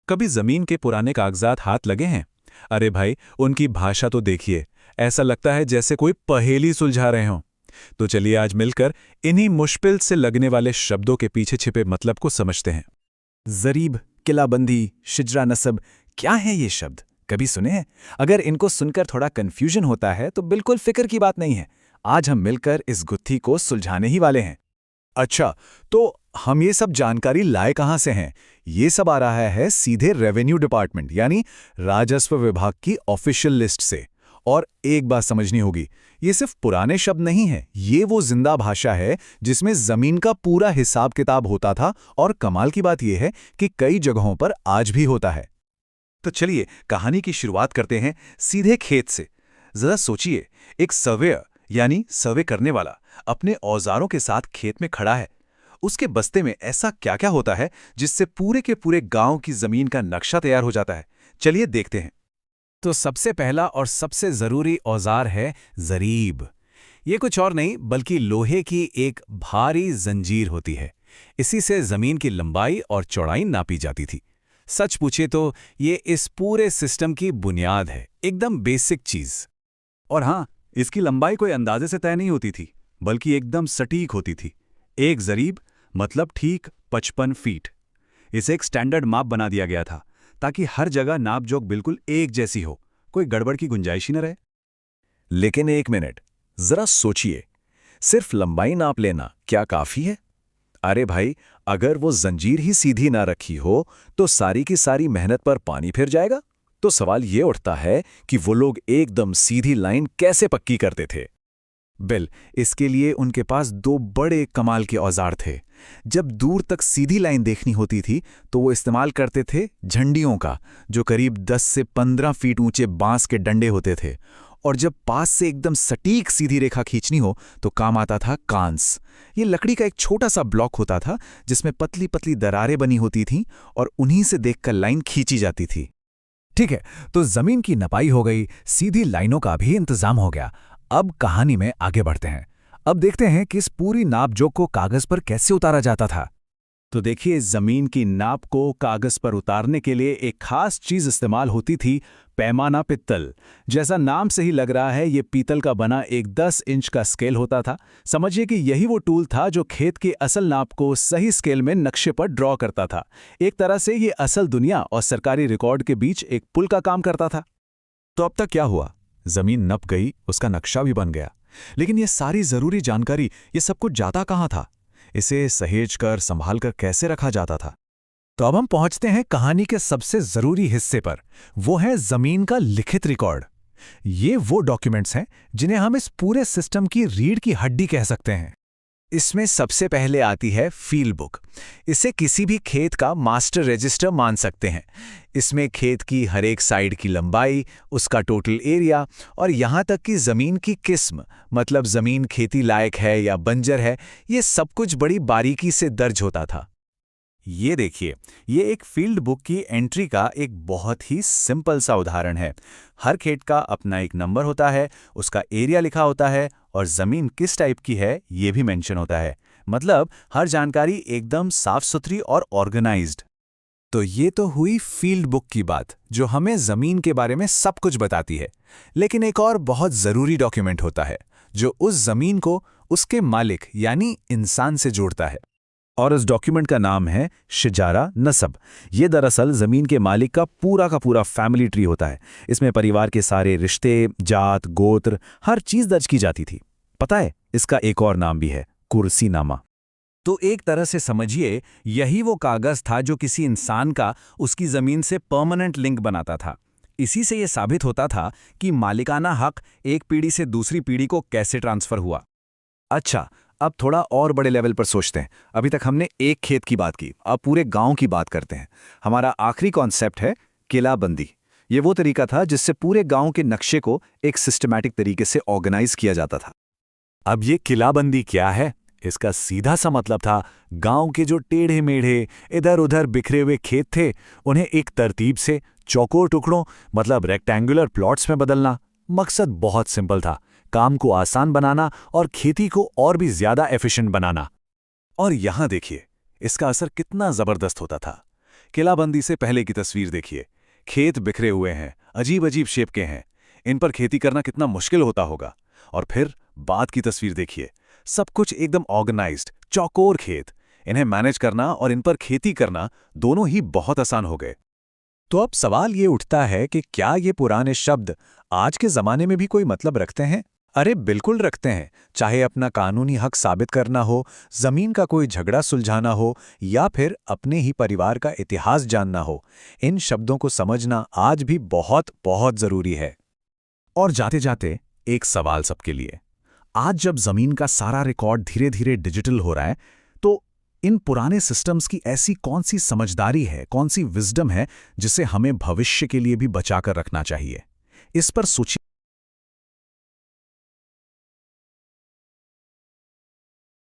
कभी जमीन के पुराने कागजात हाथ लगे हैं? अरे भाई, उनकी भाषा तो देखिए, ऐसा लगता है जैसे कोई पहेली सुलझा रहे हों। तो चलिए आज मिलकर इन्हीं मुश्किल से लगने वाले शब्दों के पीछे छिपे मतलब को समझते हैं। ज़रीब, किलाबंदी, शिजरा नसब, क्या है ये शब्द? कभी सुने हैं? अगर इनको सुनकर थोड़ा कन्फ्यूजन होता है तो बिल्कुल फिक्र की बात नहीं है। आज हम मिलकर इस गुत्थी को सुलझाने ही वाले हैं। अच्छा, तो हम ये सब जानकारी लाए कहाँ से हैं? ये सब आ रहा है सीधे रेवेन्यू डिपार्टमेंट यानी राजस्व विभाग की ऑफिशियल लिस्ट से। और एक बात समझनी होगी, ये सिर्फ पुराने शब्द नहीं है, ये वो जिंदा भाषा है जिसमें जमीन का पूरा हिसाब किताब होता था। और कमाल की बात यह है कि कई जगहों पर आज भी होता है। तो चलिए कहानी की शुरुआत करते हैं सीधे खेत से। जरा सोचिए, एक सर्वेयर यानी सर्वे करने वाला अपने औजारों के साथ खेत में खड़ा है। उसके बस्ते में ऐसा क्या क्या होता है जिससे पूरे के पूरे गांव की जमीन का नक्शा तैयार हो जाता है? चलिए देखते हैं। तो सबसे पहला और सबसे जरूरी औजार है जरीब। ये कुछ और नहीं बल्कि लोहे की एक भारी जंजीर होती है। इसी से जमीन की लंबाई और चौड़ाई नापी जाती थी। सच पूछे तो ये इस पूरे सिस्टम की बुनियाद है, एकदम बेसिक चीज। और हाँ, इसकी लंबाई कोई अंदाजे से तय नहीं होती थी, बल्कि एकदम सटीक होती थी। एक जरीब मतलब ठीक 55 फीट। इसे एक स्टैंडर्ड माप बना दिया गया था ताकि हर जगह नाप जोक बिल्कुल एक जैसी हो, कोई गड़बड़ की गुंजाइश ही न रहे। लेकिन एक मिनट, जरा सोचिए, सिर्फ लंबाई नाप लेना क्या काफी है? अरे भाई, अगर वो जंजीर ही सीधी ना रखी हो तो सारी की सारी मेहनत पर पानी फिर जाएगा। तो सवाल ये उठता है कि वो लोग एकदम सीधी लाइन कैसे पक्की करते थे? इसके लिए उनके पास दो बड़े कमाल के औजार थे। जब दूर तक सीधी लाइन देखनी होती थी तो वो इस्तेमाल करते थे झंडियों का, जो करीब 10 से 15 फीट ऊंचे बांस के डंडे होते थे। और जब पास से एकदम सटीक सीधी रेखा खींचनी हो तो काम आता था कांस। ये लकड़ी का एक छोटा सा ब्लॉक होता था जिसमें पतली पतली दरारें बनी होती थीं और उन्हीं से देखकर लाइन खींची जाती थी। ठीक है, तो जमीन की नपाई हो गई, सीधी लाइनों का भी इंतजाम हो गया। अब कहानी में आगे बढ़ते हैं। अब देखते हैं कि इस पूरी नापजोक को कागज पर कैसे उतारा जाता था। तो देखिए, जमीन की नाप को कागज पर उतारने के लिए एक खास चीज इस्तेमाल होती थी, पैमाना पित्तल। जैसा नाम से ही लग रहा है, ये पीतल का बना एक 10 इंच का स्केल होता था। समझिए कि यही वो टूल था जो खेत की असल नाप को सही स्केल में नक्शे पर ड्रॉ करता था। एक तरह से ये असल दुनिया और सरकारी रिकॉर्ड के बीच एक पुल का काम करता था। तो अब तक क्या हुआ? जमीन नप गई, उसका नक्शा भी बन गया। लेकिन ये सारी जरूरी जानकारी, ये सब कुछ जाता कहाँ था? इसे सहेज कर संभाल कर कैसे रखा जाता था? तो अब हम पहुंचते हैं कहानी के सबसे जरूरी हिस्से पर। वो है जमीन का लिखित रिकॉर्ड। ये वो डॉक्यूमेंट्स हैं जिन्हें हम इस पूरे सिस्टम की रीढ़ की हड्डी कह सकते हैं। इसमें सबसे पहले आती है फील्ड बुक। इसे किसी भी खेत का मास्टर रजिस्टर मान सकते हैं। इसमें खेत की हर एक साइड की लंबाई, उसका टोटल एरिया और यहाँ तक कि ज़मीन की किस्म, मतलब ज़मीन खेती लायक है या बंजर है, ये सब कुछ बड़ी बारीकी से दर्ज होता था। ये देखिए, ये एक फील्ड बुक की एंट्री का एक बहुत ही सिंपल सा उदाहरण है। हर खेत का अपना एक नंबर होता है, उसका एरिया लिखा होता है और ज़मीन किस टाइप की है ये भी मेंशन होता है। मतलब हर जानकारी एकदम साफ सुथरी और ऑर्गेनाइज्ड। तो ये तो हुई फील्ड बुक की बात, जो हमें ज़मीन के बारे में सब कुछ बताती है। लेकिन एक और बहुत ज़रूरी डॉक्यूमेंट होता है जो उस ज़मीन को उसके मालिक यानी इंसान से जोड़ता है। और उस डॉक्यूमेंट का नाम है शिजारा नसब। ये दरअसल ज़मीन के मालिक का पूरा फैमिली ट्री होता है। इसमें परिवार के सारे रिश्ते, जात, गोत्र, हर चीज़ दर्ज की जाती थी। पता है, इसका एक और नाम भी है, कुर्सीनामा। तो एक तरह से समझिए, यही वो कागज़ था जो किसी इंसान का उसकी ज़मीन से परमानेंट लिंक बनाता था। इसी से ये साबित होता था कि मालिकाना हक एक पीढ़ी से दूसरी पीढ़ी को कैसे ट्रांसफ़र हुआ। अच्छा, अब थोड़ा और बड़े लेवल पर सोचते हैं। अभी तक हमने एक खेत की बात की, अब पूरे गांव की बात करते हैं। हमारा आखिरी कॉन्सेप्ट है किलाबंदी। ये वो तरीका था जिससे पूरे गांव के नक्शे को एक सिस्टमैटिक तरीके से ऑर्गेनाइज किया जाता था। अब ये किलाबंदी क्या है? इसका सीधा सा मतलब था गांव के जो टेढ़े मेढ़े, इधर उधर बिखरे हुए खेत थे, उन्हें एक तरतीब से चौकोर टुकड़ों मतलब रेक्टेंगुलर प्लॉट्स में बदलना। मकसद बहुत सिंपल था, काम को आसान बनाना और खेती को और भी ज्यादा एफिशिएंट बनाना। और यहां देखिए, इसका असर कितना जबरदस्त होता था। किलाबंदी से पहले की तस्वीर देखिए। खेत बिखरे हुए हैं, अजीब अजीब शेप के हैं। इन पर खेती करना कितना मुश्किल होता होगा। और फिर बाद की तस्वीर देखिए, सब कुछ एकदम ऑर्गेनाइज्ड, चौकोर खेत। इन्हें मैनेज करना और इन पर खेती करना दोनों ही बहुत आसान हो गए। तो अब सवाल ये उठता है कि क्या ये पुराने शब्द आज के जमाने में भी कोई मतलब रखते हैं? अरे बिल्कुल रखते हैं। चाहे अपना कानूनी हक साबित करना हो, जमीन का कोई झगड़ा सुलझाना हो या फिर अपने ही परिवार का इतिहास जानना हो, इन शब्दों को समझना आज भी बहुत बहुत जरूरी है। और जाते जाते एक सवाल सबके लिए। आज जब जमीन का सारा रिकॉर्ड धीरे धीरे डिजिटल हो रहा है, तो इन पुराने सिस्टम्स की ऐसी कौन सी समझदारी है, कौन सी विजडम है जिसे हमें भविष्य के लिए भी बचाकर रखना चाहिए? इस पर सोचिए।